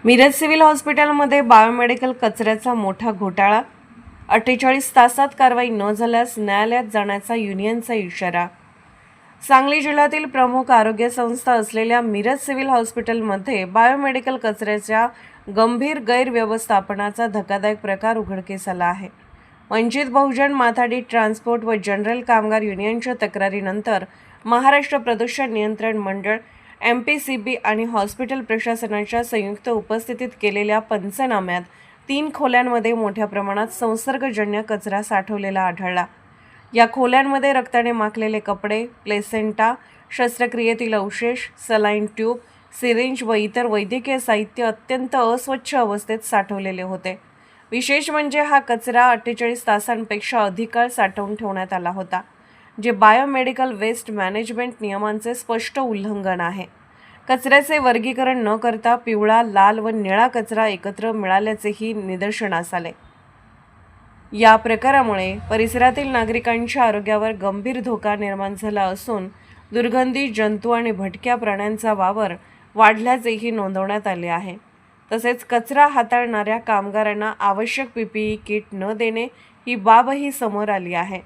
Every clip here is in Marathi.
मिरज सिव्हिल हॉस्पिटलमध्ये बायोमेडिकल कचऱ्याचा मोठा घोटाळा। 48 तासात कारवाई न झाल्यास न्यायालयात जाण्याचा युनियनचा इशारा। सांगली जिल्ह्यातील प्रमुख आरोग्य संस्था असलेल्या मिरज सिव्हिल हॉस्पिटलमध्ये बायोमेडिकल कचऱ्याच्या गंभीर गैरव्यवस्थापनाचा धक्कादायक प्रकार उघडकीस आला आहे। वंचित बहुजन माथाडी ट्रान्सपोर्ट व जनरल कामगार युनियनच्या तक्रारीनंतर महाराष्ट्र प्रदूषण नियंत्रण मंडळ MPCB आणि हॉस्पिटल प्रशासनाच्या संयुक्त उपस्थितीत केलेल्या पंचनाम्यात 3 खोल्यांमध्ये मोठ्या प्रमाणात संसर्गजन्य कचरा साठवलेला आढळला। या खोल्यांमध्ये रक्ताने माखलेले कपडे, प्लेसेंटा, शस्त्रक्रियेतील अवशेष, सलाईन ट्यूब, सिरिंज व इतर वैद्यकीय साहित्य अत्यंत अस्वच्छ अवस्थेत साठवलेले होते। विशेष म्हणजे हा कचरा 48 तासांपेक्षा अधिक काळ साठवून ठेवण्यात आला होता, जे बायोमेडिकल वेस्ट मॅनेजमेंट नियमांचे स्पष्ट उल्लंघन आहे। कचऱ्याचे वर्गीकरण न करता पिवळा, लाल व निळा कचरा एकत्र मिळाल्याचेही निदर्शनास आले। या प्रकारामुळे परिसरातील नागरिकांच्या आरोग्यावर गंभीर धोका निर्माण झाला असून दुर्गंधी, जंतू आणि भटक्या प्राण्यांचा वावर वाढल्याचेही नोंदवण्यात आले आहे। तसेच कचरा हाताळणाऱ्या कामगारांना आवश्यक PPE किट न देणे ही बाबही समोर आली आहे।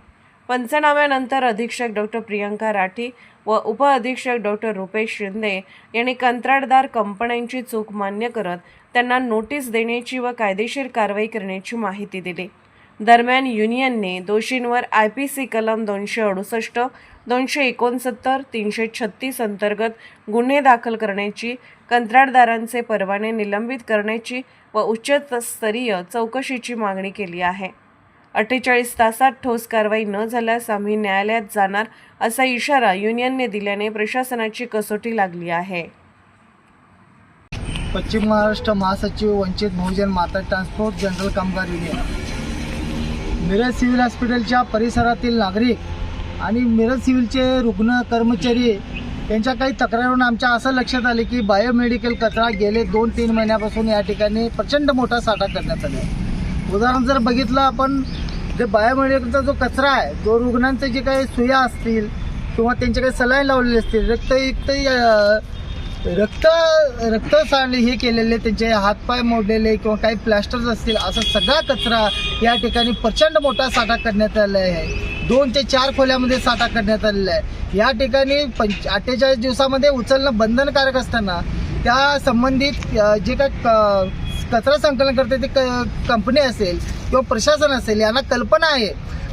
पंचनाम्यानंतर अधीक्षक डॉक्टर प्रियंका राठी व उपअधीक्षक डॉक्टर रुपेश शिंदे यांनी कंत्राटदार कंपन्यांची चूक मान्य करत त्यांना नोटीस देण्याची व कायदेशीर कारवाई करण्याची माहिती दिली। दरम्यान युनियनने दोषींवर IPC कलम 268, 269, 336 अंतर्गत गुन्हे दाखल करण्याची, कंत्राटदारांचे परवाने निलंबित करण्याची व उच्चस्तरीय चौकशीची मागणी केली आहे। 48 तासात ठोस कारवाई न झाल्यास आम्ही न्यायालयात जाणार असा इशारा युनियनने दिल्याने प्रशासनाची कसोटी लागली आहे। पश्चिम महाराष्ट्र महासचिव वंचित बहुजन माथाडी ट्रान्सपोर्ट जनरल कामगार युनियन मिरज सिव्हिल हॉस्पिटलच्या परिसरातील नागरिक आणि मिरज सिव्हिलचे रुग्ण कर्मचारी यांच्या काही तक्रारीवरून आमच्या असं लक्षात आले की बायोमेडिकल कचरा गेले 2-3 महिन्यापासून या ठिकाणी प्रचंड मोठा साठा करण्यात आला आहे। उदाहरण जर बघितलं आपण, जे बायोमेडिकलचा जो कचरा आहे, जो रुग्णांचे जे काही सुया असतील किंवा त्यांचे काही सलाईन लावलेले असतील, रक्त सांडले हे केलेले, त्यांचे हातपाय मोडलेले किंवा काही प्लॅस्टर्स असतील, असा सगळा कचरा या ठिकाणी प्रचंड मोठा साठा करण्यात आला आहे। 2 ते 4 खोल्यामध्ये साठा करण्यात आलेला आहे। या ठिकाणी 48 दिवसामध्ये उचलणं बंधनकारक असताना त्या संबंधित जे काही कचरा संकलन करते ते कंपनी असेल किंवा प्रशासन असेल, यांना कल्पना आहे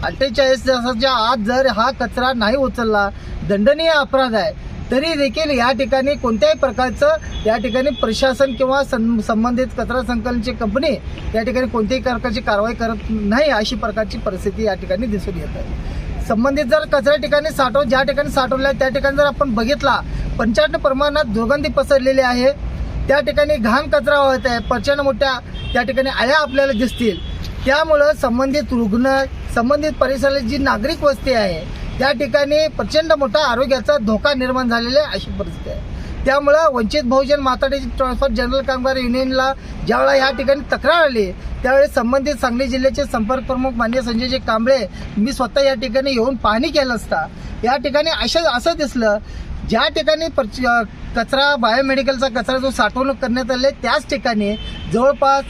48 दिवसाच्या आत जर हा कचरा नाही उचलला दंडनीय अपराध आहे, तरी देखील या ठिकाणी कोणत्याही प्रकारचं या ठिकाणी प्रशासन किंवा संबंधित कचरा संकलनची कंपनी या ठिकाणी कोणत्याही प्रकारची कारवाई करत नाही, अशी प्रकारची परिस्थिती या ठिकाणी दिसून येत आहे। संबंधित जर कचरा ठिकाणी ज्या ठिकाणी साठवला आहे त्या ठिकाणी जर आपण बघितला, प्रचंड प्रमाणात दुर्गंधी पसरलेली आहे। त्या ठिकाणी घाण कचरा होत आहे, प्रचंड मोठ्या त्या ठिकाणी आळ्या आपल्याला दिसतील। त्यामुळं संबंधित रुग्ण, संबंधित परिसराची जी नागरिक वस्ती आहे त्या ठिकाणी प्रचंड मोठा आरोग्याचा धोका निर्माण झालेला आहे, अशी परिस्थिती आहे। त्यामुळं वंचित बहुजन माथाडी ट्रान्सपोर्ट जनरल कामगार युनियनला ज्यावेळेला या ठिकाणी तक्रार आली त्यावेळी संबंधित सांगली जिल्ह्याचे संपर्क प्रमुख माननीय संजय कांबळे मी स्वतः या ठिकाणी येऊन पाहणी केलं असता या ठिकाणी असं दिसलं, ज्या ठिकाणी कचरा बायोमेडिकलचा कचरा जो साठवणूक करण्यात आले त्याच ठिकाणी जवळपास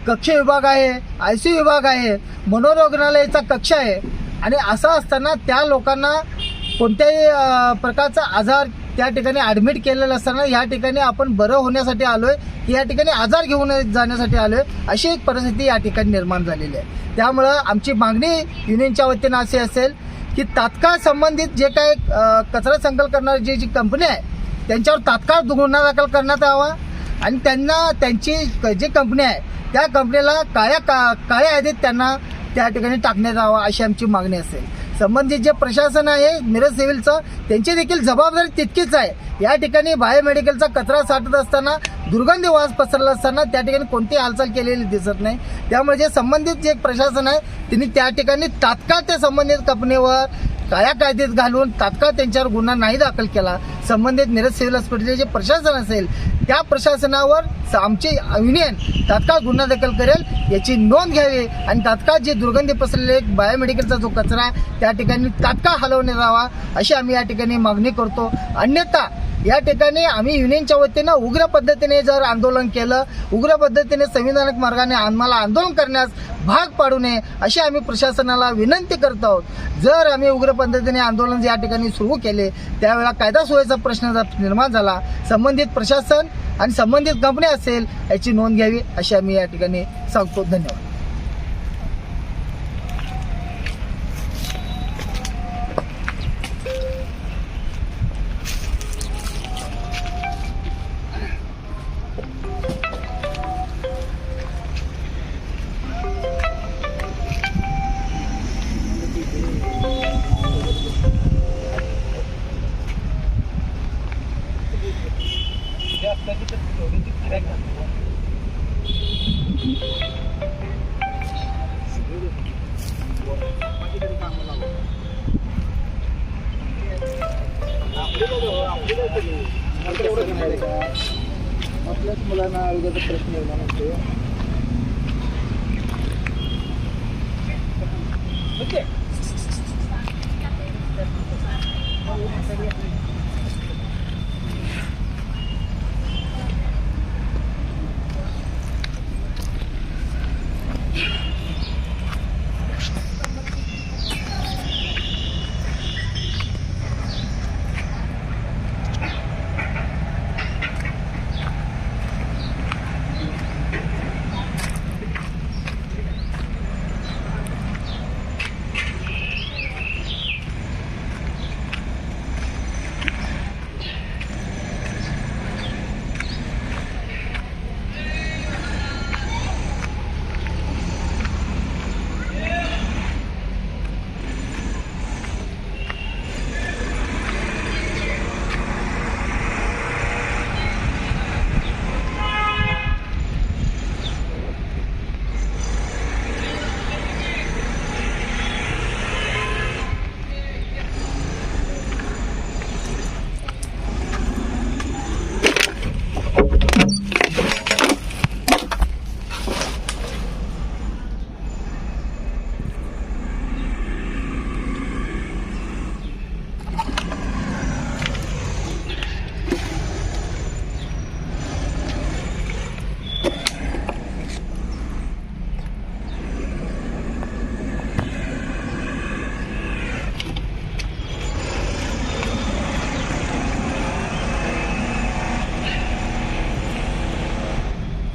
कक्ष विभाग आहे, ICU विभाग आहे, मनोरुग्णालयाचा कक्ष आहे। आणि असं असताना त्या लोकांना कोणत्याही प्रकारचा आजार त्या ठिकाणी ॲडमिट केलेला असताना या ठिकाणी आपण बरं होण्यासाठी आलोय की या ठिकाणी आजार घेऊन जाण्यासाठी आलोय, अशी एक परिस्थिती या ठिकाणी निर्माण झालेली आहे। त्यामुळं आमची मागणी युनियनच्या वतीनं अशी असेल की तात्काळ संबंधित जे काही कचरा संकलन करणारी जी कंपनी आहे त्यांच्यावर तात्काळ गुन्हा दाखल करण्यात यावा आणि त्यांची जी कंपनी आहे त्या कंपनीला काळ्या यादीत त्यांना त्या ठिकाणी टाकण्यात यावं, अशी आमची मागणी असेल। संबंधित जे प्रशासन आहे मिरज सिव्हिलचं, त्यांची देखील जबाबदारी तितकीच आहे। या ठिकाणी बायोमेडिकलचा कचरा साठत असताना दुर्गंधी वास पसरला असताना त्या ठिकाणी कोणतीही हालचाल केलेली दिसत नाही। त्यामुळे जे संबंधित जे प्रशासन आहे त्यांनी त्या ठिकाणी तात्काळ त्या संबंधित कंपनीवर काळ्या कायद्यात घालून तात्काळ त्यांच्यावर गुन्हा नाही दाखल केला। संबंधित मिरज सिव्हिल हॉस्पिटलचे जे प्रशासन असेल त्या प्रशासनावर आमची युनियन तात्काळ गुन्हा दाखल करेल, याची नोंद घ्यावी आणि तात्काळ जे दुर्गंधी पसरलेले बायोमेडिकलचा जो कचरा त्या ठिकाणी तात्काळ हलवण्यात यावा, अशी आम्ही या ठिकाणी मागणी करतो। अन्यथा या ठिकाणी आम्ही युनियनच्या वतीनं उग्र पद्धतीने जर आंदोलन केलं, उग्र पद्धतीने संविधानिक मार्गाने आम्हाला आंदोलन करण्यास भाग पाडू नये अशी आम्ही प्रशासनाला विनंती करत आहोत. जर आम्ही उग्र पद्धतीने आंदोलन या ठिकाणी सुरू केले त्यावेळेला कायदा सुव्यवस्थेचा प्रश्न जर निर्माण झाला, संबंधित प्रशासन आणि संबंधित कंपनी असेल याची नोंद घ्यावी अशी आम्ही या ठिकाणी सांगतो. धन्यवाद. आपल्याच मुलांना आरोग्याचा प्रश्न निर्माण होतो.